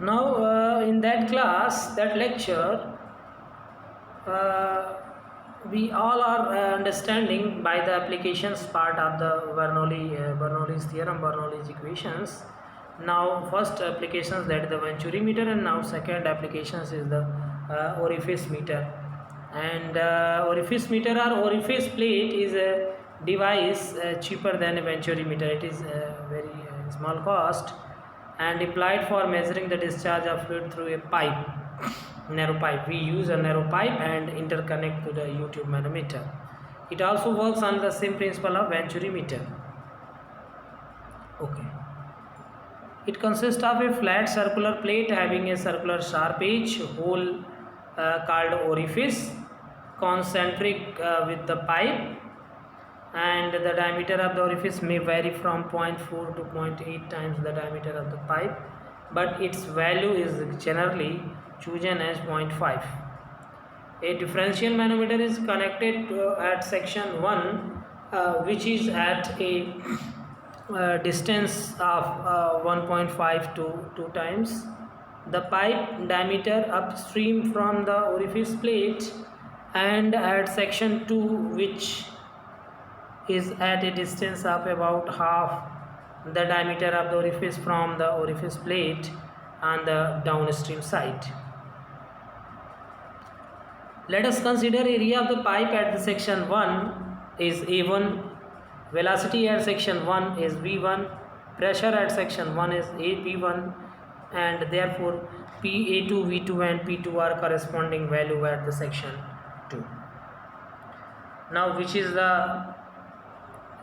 Now, in that class, that lecture, uh, we all are understanding by the applications part of the Bernoulli's theorem, Bernoulli's equations. Now, first applications, that is the Venturi meter, and now second applications is the orifice meter. And orifice meter or orifice plate is a device cheaper than a Venturi meter. It is very small cost and applied for measuring the discharge of fluid through a pipe, narrow pipe. We use a narrow pipe and interconnect to the U-tube manometer. It also works on the same principle of Venturi meter. Okay. It consists of a flat circular plate having a circular sharp edge hole called orifice, concentric with the pipe, and the diameter of the orifice may vary from 0.4 to 0.8 times the diameter of the pipe, but its value is generally chosen as 0.5. A differential manometer is connected at section 1, which is at a distance of 1.5 to 2 times the pipe diameter upstream from the orifice plate, and at section 2, which is at a distance of about half the diameter of the orifice from the orifice plate on the downstream side. Let us consider area of the pipe at the section 1 is A1, velocity at section 1 is V1, pressure at section 1 is AP1, and therefore PA2, V2 and P2 are corresponding value at the section 2. Now, which is the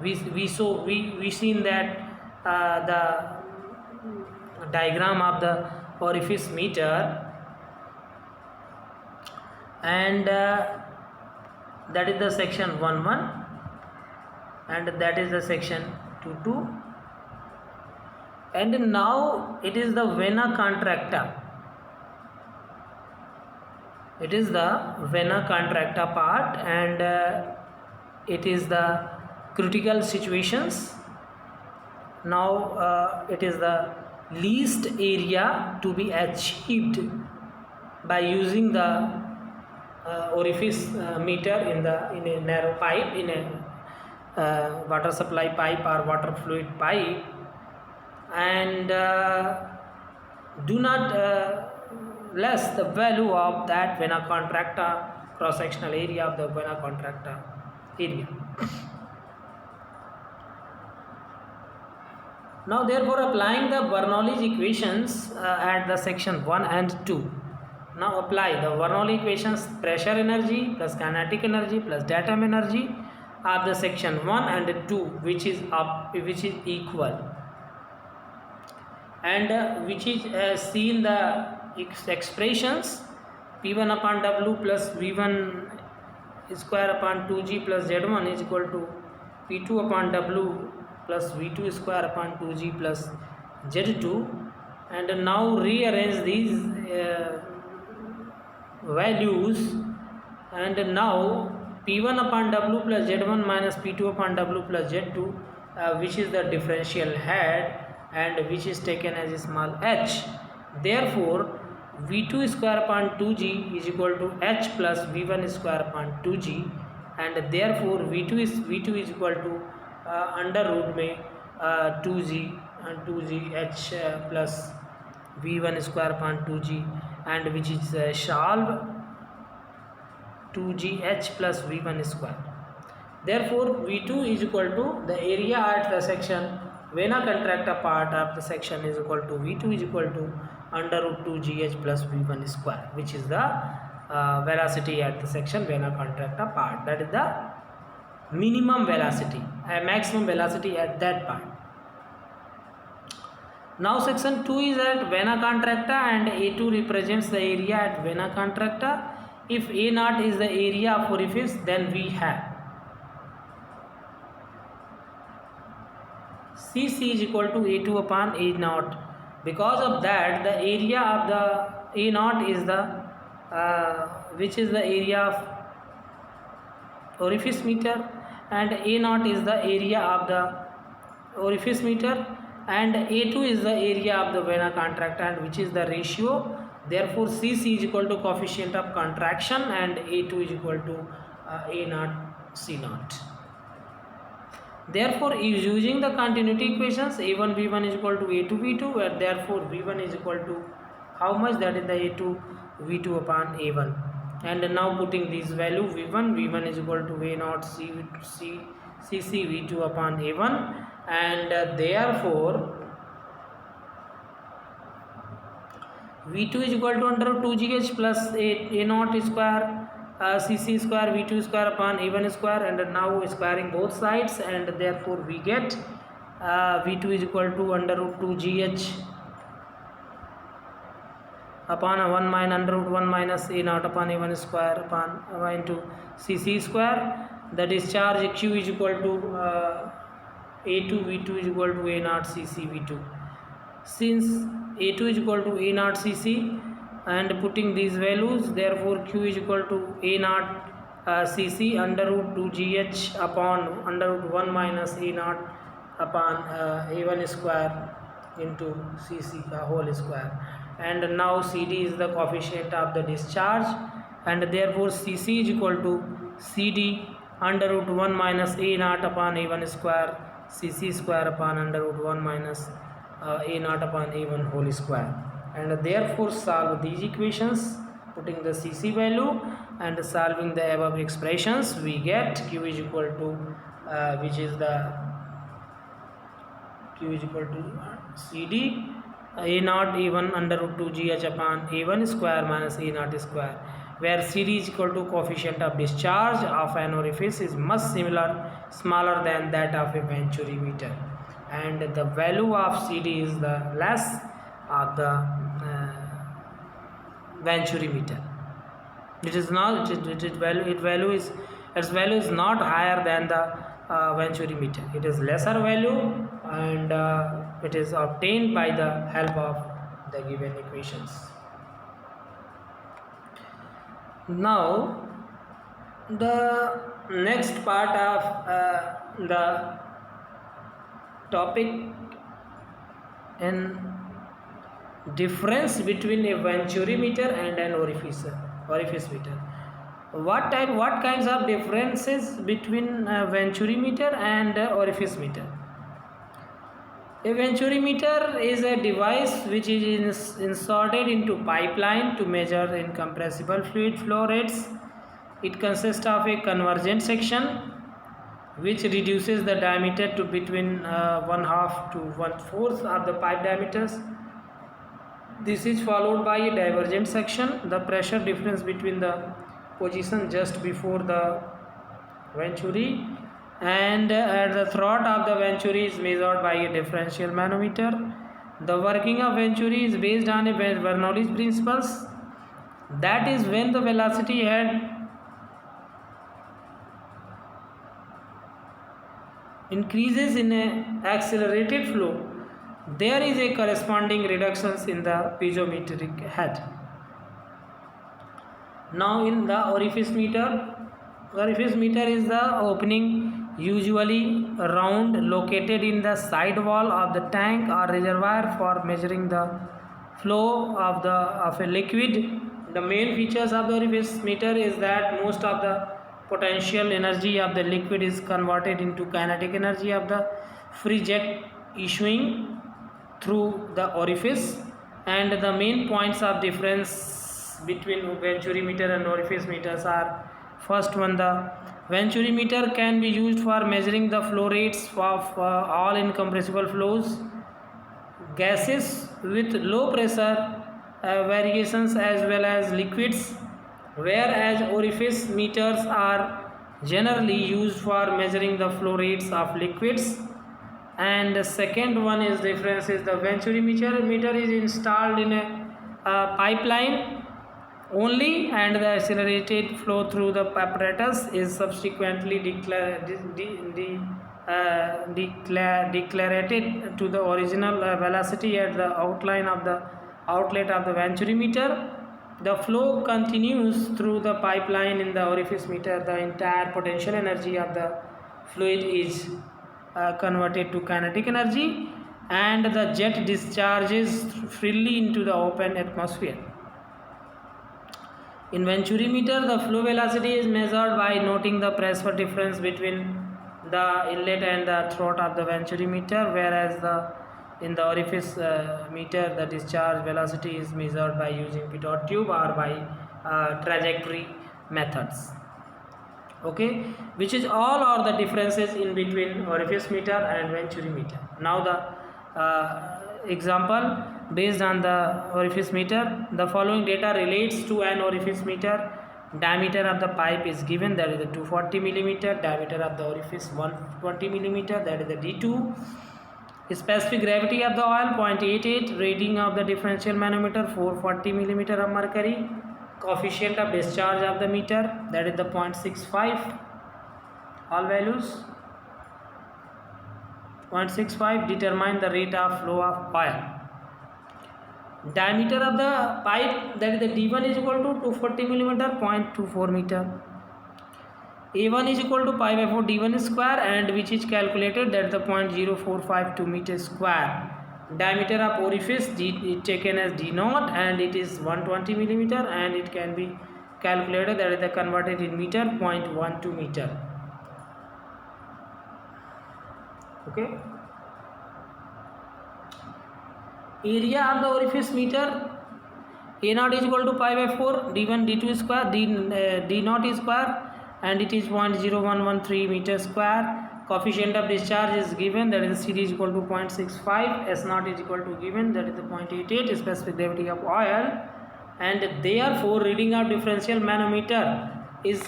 we seen that the diagram of the orifice meter, and that is the section 1 and that is the section 2, and now it is the vena contracta. It is the vena contracta part, and it is the critical situations. Now it is the least area to be achieved by using the orifice meter in a narrow pipe, in a water supply pipe or water fluid pipe, and do not less the value of that vena contracta, cross sectional area of the vena contracta area. Now, therefore, applying the Bernoulli's equations at the section 1 and 2. Now, apply the Bernoulli equations: pressure energy plus kinetic energy plus datum energy of the section 1 and 2, which is equal, and which is seen the expressions P1 upon W plus V1 square upon 2G plus Z1 is equal to P2 upon W plus V2 square upon 2G plus Z2, and now rearrange these values, and now P1 upon W plus Z1 minus P2 upon W plus Z2, which is the differential head and which is taken as a small h. Therefore, V2 square upon 2G is equal to h plus V1 square upon 2G, and therefore V2 is equal to under root में 2G and 2G h plus V1 square upon 2G, and which is solve 2G h plus V1 square. Therefore, V2 is equal to the area at the section vena contracta part of the section is equal to V2 is equal to under root 2GH plus V1 square, which is the velocity at the section vena contracta part. That is the minimum velocity, a maximum velocity at that part. Now, section 2 is at vena contracta, and A2 represents the area at vena contracta. If A0 is the area of orifice, then we have CC is equal to A2 upon A0. Because of that, the area of the A0 is the which is the area of orifice meter, and A0 is the area of the orifice meter, and A2 is the area of the vena contracta, and which is the ratio. Therefore CC is equal to coefficient of contraction and A2 is equal to A naught C naught. Therefore using the continuity equations, A1 V1 is equal to A2 V2, and therefore V1 is equal to how much? That is the A2 V2 upon A1. And now putting this value, V1 is equal to A naught CC V2 upon A1, and therefore V2 is equal to under root 2gh plus A naught square Cc square V2 square upon A1 square, and now squaring both sides, and therefore we get V2 is equal to under root 2gh upon under root 1 minus A naught upon A1 square upon into Cc square. The discharge Q is equal to A2 V2 is equal to A naught Cc V2. Since A2 is equal to A naught Cc and putting these values, therefore Q is equal to A naught Cc under root 2gh upon under root 1 minus A naught upon A1 square into Cc whole square. And now CD is the coefficient of the discharge, and therefore Cc is equal to CD under root 1 minus A naught upon A1 square Cc square upon under root 1 minus A naught upon A1 whole square. And therefore solve these equations, putting the Cc value and solving the above expressions, we get Q is equal to which is the Q is equal to CD A naught A1 under root 2gh upon A1 square minus A naught square, where CD is equal to coefficient of discharge of an orifice is much smaller than that of a venturi meter, and the value of CD is the less of the venturi meter. It is not its value is not higher than the venturi meter. It is lesser value, and it is obtained by the help of the given equations. Now the next part of the topic in difference between a venturi meter and an orifice meter. What kinds of differences between a venturi meter and a orifice meter? A venturi meter is a device which is inserted into pipeline to measure incompressible fluid flow rates. It consists of a convergent section which reduces the diameter to between 1/2 to 1/4 of the pipe diameters. This is followed by a divergent section. The pressure difference between the position just before the venturi and at the throat of the venturi is measured by a differential manometer. The working of venturi is based on a Bernoulli's principles. That is, when the velocity head increases in an accelerated flow, there is a corresponding reductions in the piezometric head. Now in the orifice meter is the opening, usually round, located in the side wall of the tank or reservoir for measuring the flow of a liquid. The main features of the orifice meter is that most of the potential energy of the liquid is converted into kinetic energy of the free jet issuing through the orifice. And the main points of difference between venturi meter and orifice meters are: first one, the venturi meter can be used for measuring the flow rates of all incompressible flows, gases with low pressure variations as well as liquids, whereas orifice meters are generally used for measuring the flow rates of liquids. And the second one is difference is the venturi meter is installed in a pipeline only, and the accelerated flow through the apparatus is subsequently declarated to the original velocity at the outline of the outlet of the venturi meter. The flow continues through the pipeline. In the orifice meter, the entire potential energy of the fluid is converted to kinetic energy, and the jet discharges freely into the open atmosphere. In venturimeter, the flow velocity is measured by noting the pressure difference between the inlet and the throat of the venturimeter, whereas in the orifice meter, the discharge velocity is measured by using pitot tube or by trajectory methods. Okay, which is all are the differences in between orifice meter and venturimeter. Now the example based on the orifice meter, the following data relates to an orifice meter. Diameter of the pipe is given, that is the 240 millimeter. Diameter of the orifice 120 millimeter, that is the D2. Specific gravity of the oil 0.88. Reading of the differential manometer 440 millimeter of mercury. Coefficient of discharge of the meter, that is the 0.65. All values 0.65. Determine the rate of flow of oil. Diameter of the pipe, that is the D1 is equal to 240 millimeter, 0.24 meter. A1 is equal to pi by 4 D1 square, and which is calculated, that is the 0.0452 meter square. Diameter of orifice is taken as D0 and it is 120 millimeter, and it can be calculated, that is the converted in meter, 0.12 meter. Okay. Area of the orifice meter, A0 is equal to pi by 4 D1 D2 square, D0 square, and it is 0.0113 meter square. Coefficient of discharge is given, that is CD is equal to 0.65. S0 is equal to given, that is the 0.88. Specific gravity of oil, and therefore reading of differential manometer is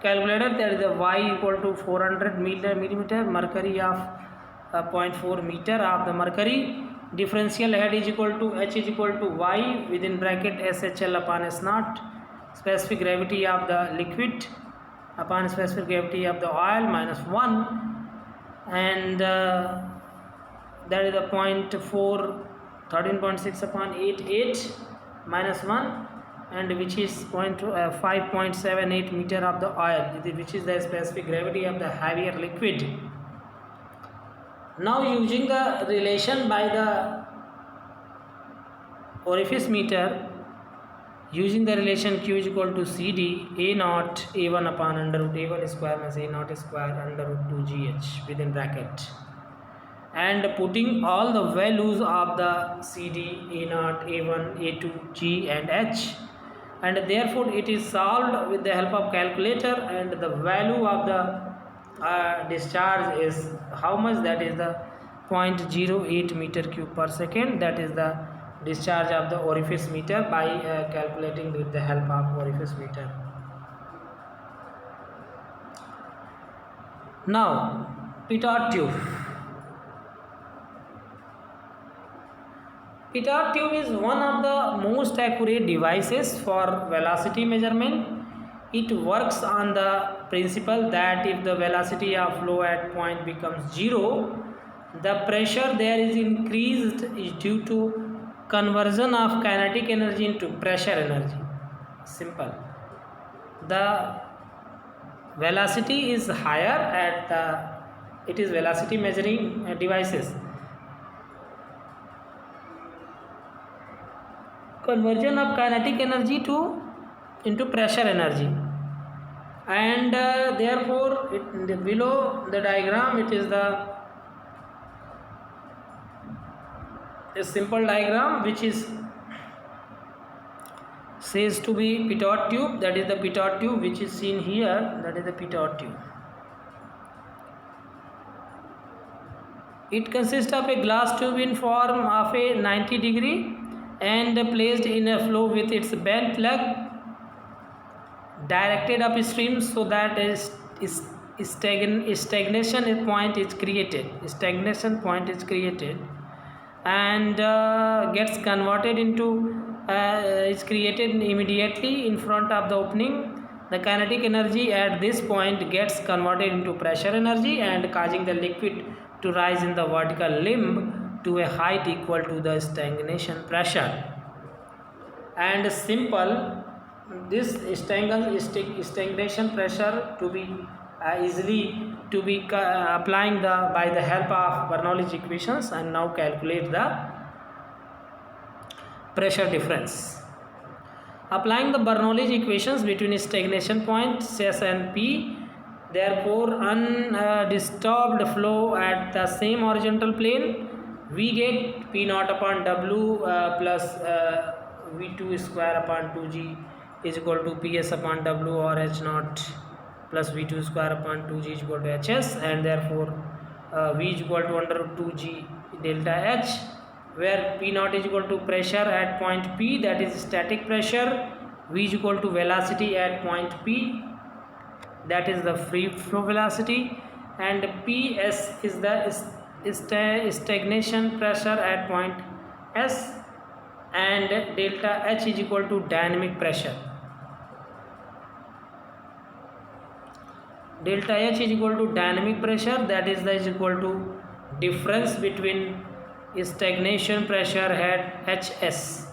calculated, that is the Y equal to 400 millimeter, mercury of 0.4 meter of the mercury. Differential head is equal to H is equal to Y within bracket SHL upon S0. Specific gravity of the liquid upon specific gravity of the oil minus 1, and that is the 0.4 13.6 upon 88 minus 1, and which is 5.78 meter of the oil, which is the specific gravity of the heavier liquid. Now using the relation by the orifice meter, using the relation Q is equal to CD A0 A1 upon under root A1 square minus A0 square under root 2GH within bracket, and putting all the values of the CD A0 A1 A2 G and H, and therefore it is solved with the help of calculator, and the value of the discharge is how much, that is the 0.08 meter cube per second. That is the discharge of the orifice meter by calculating with the help of orifice meter. Now pitot tube. Pitot tube is one of the most accurate devices for velocity measurement. It works on the principle that if the velocity of flow at point becomes 0, the pressure there is increased is due to conversion of kinetic energy into pressure energy. Simple. The velocity is higher at the, it is velocity measuring devices. Conversion of kinetic energy into pressure energy, and therefore below the diagram it is a simple diagram which is says to be pitot tube. That is the pitot tube which is seen here, that is the pitot tube. It consists of a glass tube in form of a 90 degree and placed in a flow with its bent plug directed upstream, so that stagnation point is created. Stagnation point is created and gets converted into is created immediately in front of the opening. The kinetic energy at this point gets converted into pressure energy and causing the liquid to rise in the vertical limb to a height equal to the stagnation pressure. And simple, this stagnation pressure to be easily to be applying by the help of Bernoulli's equations, and now calculate the pressure difference. Applying the Bernoulli's equations between stagnation points S and P, therefore undisturbed flow at the same horizontal plane, we get P naught upon W plus V2 square upon 2G is equal to PS upon W, or H naught plus V2 square upon 2G is equal to HS, and therefore V is equal to under root 2G delta H, where P naught is equal to pressure at point P, that is static pressure. V is equal to velocity at point P, that is the free flow velocity, and PS is the stagnation pressure at point S, and delta H is equal to dynamic pressure. Delta H is equal to dynamic pressure, that is equal to difference between stagnation pressure at HS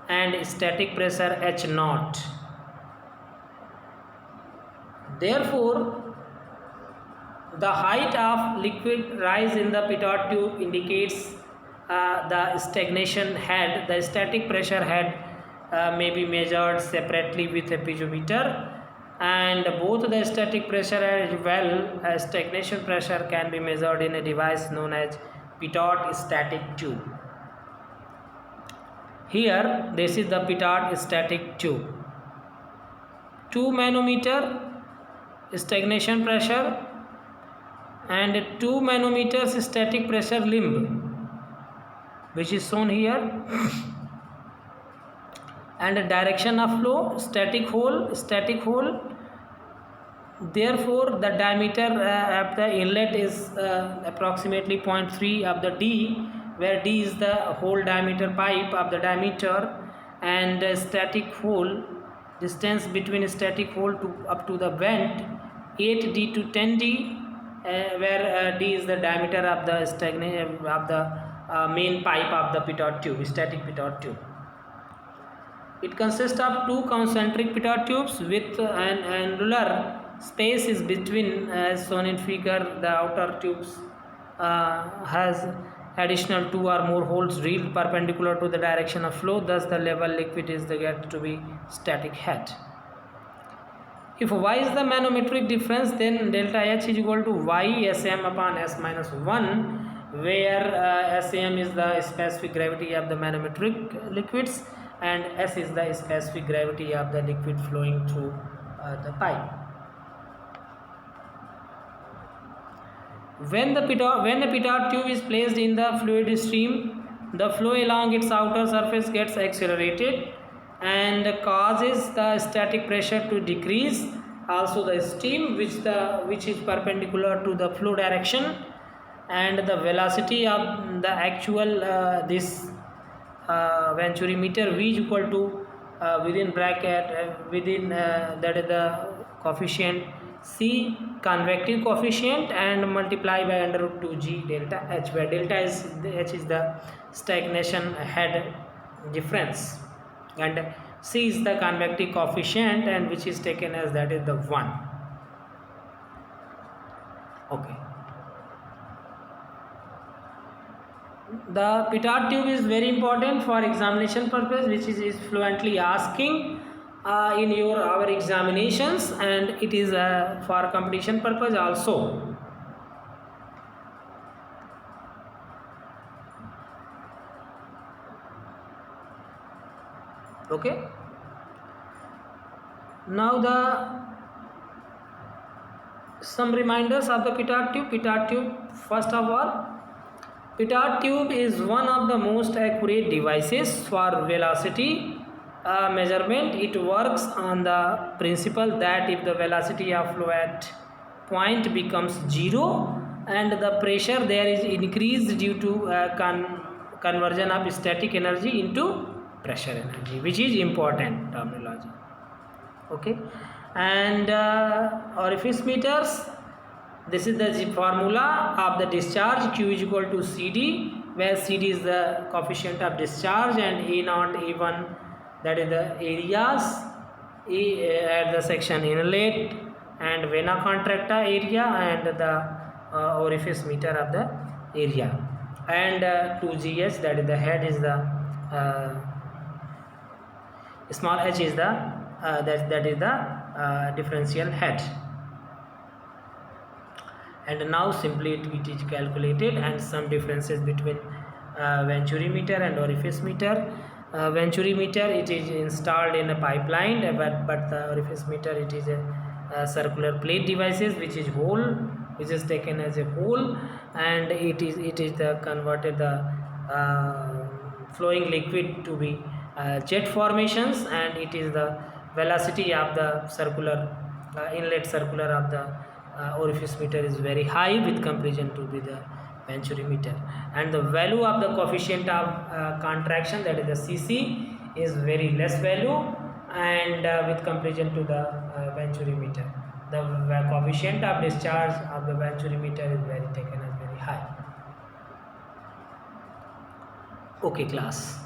and static pressure H naught. Therefore, the height of liquid rise in the pitot tube indicates the stagnation head. The static pressure head may be measured separately with a piezometer, and both the static pressure as well as stagnation pressure can be measured in a device known as pitot static tube. Here, this is the pitot static tube. 2 manometer stagnation pressure and 2 manometers static pressure limb, which is shown here, and direction of flow static hole. Therefore, the diameter of the inlet is approximately 0.3 of the D, where D is the whole diameter pipe of the diameter, and static hole distance between static hole to up to the vent 8D to 10D, where D is the diameter of the main pipe of the pitot tube, static pitot tube. It consists of 2 concentric pitot tubes with an annular space is between, as shown in figure. The outer tubes has additional 2 or more holes drilled perpendicular to the direction of flow, thus the level liquid is get to be static head. If Y is the manometric difference, then delta H is equal to Y Sm upon S minus 1, where Sm is the specific gravity of the manometric liquids and S is the specific gravity of the liquid flowing through the pipe. When a pitot tube is placed in the fluid stream, the flow along its outer surface gets accelerated and causes the static pressure to decrease. Also the steam which is perpendicular to the flow direction, and the velocity of the actual this venturimeter V is equal to within bracket that is the coefficient C, convective coefficient, and multiply by under root 2G delta H, where delta H is the stagnation head difference and C is the convective coefficient, and which is taken as that is the 1. Okay. The pitot tube is very important for examination purpose, which is fluently asking in our examinations, and it is for competition purpose also. Okay. Now some reminders of the pitot tube. Pitot tube, first of all, pitot tube is one of the most accurate devices for velocity measurement. It works on the principle that if the velocity of flow at point becomes 0 and the pressure there is increased due to conversion of static energy into pressure energy, which is important terminology. Okay, and orifice meters, this is the formula of the discharge. Q is equal to CD, where CD is the coefficient of discharge, and A0, A1, that is the areas at the section inlet, and vena contracta area and the orifice meter of the area, and 2GH, that is the head, is the small h is the that is the differential head. And now simply it is calculated, and some differences between Venturi meter and orifice meter. Venturi meter, it is installed in a pipeline, but the orifice meter, it is a circular plate devices which is whole, which is taken as a whole, and it is the converted the flowing liquid to be jet formations, and it is the velocity of the circular inlet circular of the orifice meter is very high with comparison to the Venturi meter, and the value of the coefficient of contraction, that is the Cc, is very less value, and with comparison to the Venturi meter, the coefficient of discharge of the Venturi meter is very taken as very high. Okay class.